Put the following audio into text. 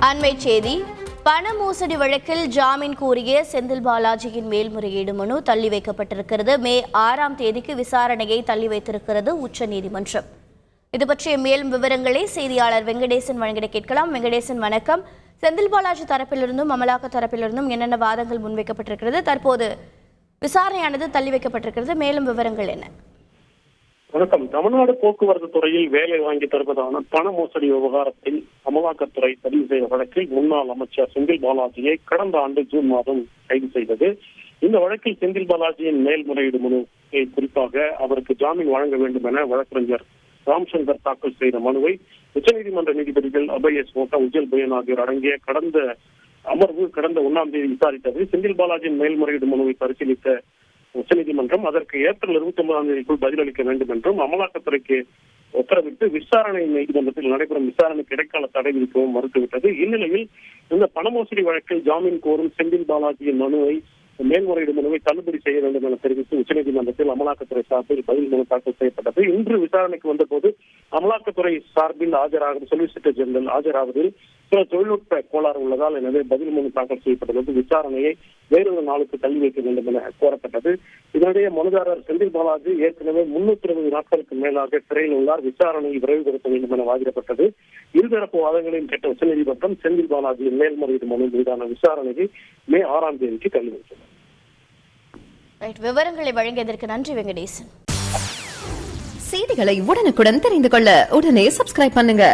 அண்மை செய்தி. பண மோசடி வழக்கில் ஜாமீன் கோரிய செந்தில் பாலாஜியின் மேல்முறையீடு மனு தள்ளி வைக்கப்பட்டிருக்கிறது. மே 6ஆம் தேதிக்கு விசாரணையை தள்ளி வைத்திருக்கிறது உச்சநீதிமன்றம். இது பற்றிய மேலும் விவரங்களை செய்தியாளர் வெங்கடேசன் வழங்கிட கேட்கலாம். வெங்கடேசன், வணக்கம். செந்தில் பாலாஜி தரப்பிலிருந்தும் அமலாக்க தரப்பிலிருந்தும் என்னென்ன வாதங்கள் முன்வைக்கப்பட்டிருக்கிறது? தற்போது விசாரணையானது தள்ளி வைக்கப்பட்டிருக்கிறது. மேலும் விவரங்கள் என்ன? வணக்கம். தமிழ்நாடு போக்குவரத்து துறையில் வேலை வாங்கி தருவதான பண மோசடி விவகாரத்தில் அமலாக்கத்துறை பதிவு செய்த வழக்கில் முன்னாள் அமைச்சர் செந்தில் பாலாஜியை கடந்த ஆண்டு ஜூன் மாதம் கைது செய்தது. இந்த வழக்கில் செந்தில் பாலாஜியின் மேல்முறையீடு மனு குறிப்பாக அவருக்கு ஜாமீன் வழங்க வேண்டும் என வழக்கறிஞர் ராம்சங்கர் தாக்கல் செய்த மனுவை உச்சநீதிமன்ற நீதிபதிகள் அபய் எஸ் மோட்டா, உஜ்ஜல் பையன் ஆகியோர் அடங்கிய கடந்த அமர்வு கடந்த 1ஆம் தேதி விசாரித்தது. செந்தில் பாலாஜியின் மேல்முறையீடு மனுவை பரிசீலித்த உச்சநீதிமன்றம் அதற்கு ஏப்ரல் 29ஆம் தேதிக்குள் பதிலளிக்க வேண்டும் என்றும் அமலாக்கத்துறைக்கு உத்தரவிட்டு விசாரணை நீதிமன்றத்தில் நடைபெறும் விசாரணைக்கு இடைக்கால தடை விதிக்கவும் மறுத்துவிட்டது. இந்நிலையில் இந்த பண மோசடி வழக்கில் ஜாமீன் கோரும் செந்தில் பாலாஜியின் மேல்முறையீடு மனுவை தள்ளுபடி செய்ய வேண்டும் என தெரிவித்து உச்சநீதிமன்றத்தில் அமலாக்கத்துறை சார்பில் பதில் மனு தாக்கல் செய்யப்பட்டது. இன்று விசாரணைக்கு வந்தபோது அமலாக்கத்துறை சார்பில் சொலிசிட்டர் ஜெனரல் ஆஜராவதில் சில தொழில்நுட்ப கோளாறு உள்ளதால் எனவே பதில் மனு தாக்கல் செய்யப்பட்டுள்ளது. விசாரணையை வேறொரு நாளுக்கு தள்ளி வைக்க வேண்டும் என கோரப்பட்டது. இதனிடையே மனுதாரர் செந்தில் பாலாஜி ஏற்கனவே 320 நாட்களுக்கு மேலாக சிறையில் உள்ளார். விசாரணையை விரைவுபடுத்த வேண்டும் என வாதிடப்பட்டது. இருதரப்பு வாதங்களையும் கேட்ட உச்சநீதிமன்றம் செந்தில் பாலாஜியின் மேல்முறையீடு மனு மீதான விசாரணையை மே 6ஆம் தேதிக்கு தள்ளி வைத்தது. விவரங்களை வழங்கியதற்கு நன்றி வெங்கடேசன். செய்திகளை உடனுக்குடன் தெரிந்து கொள்ள உடனே சப்ஸ்கிரைப் பண்ணுங்க.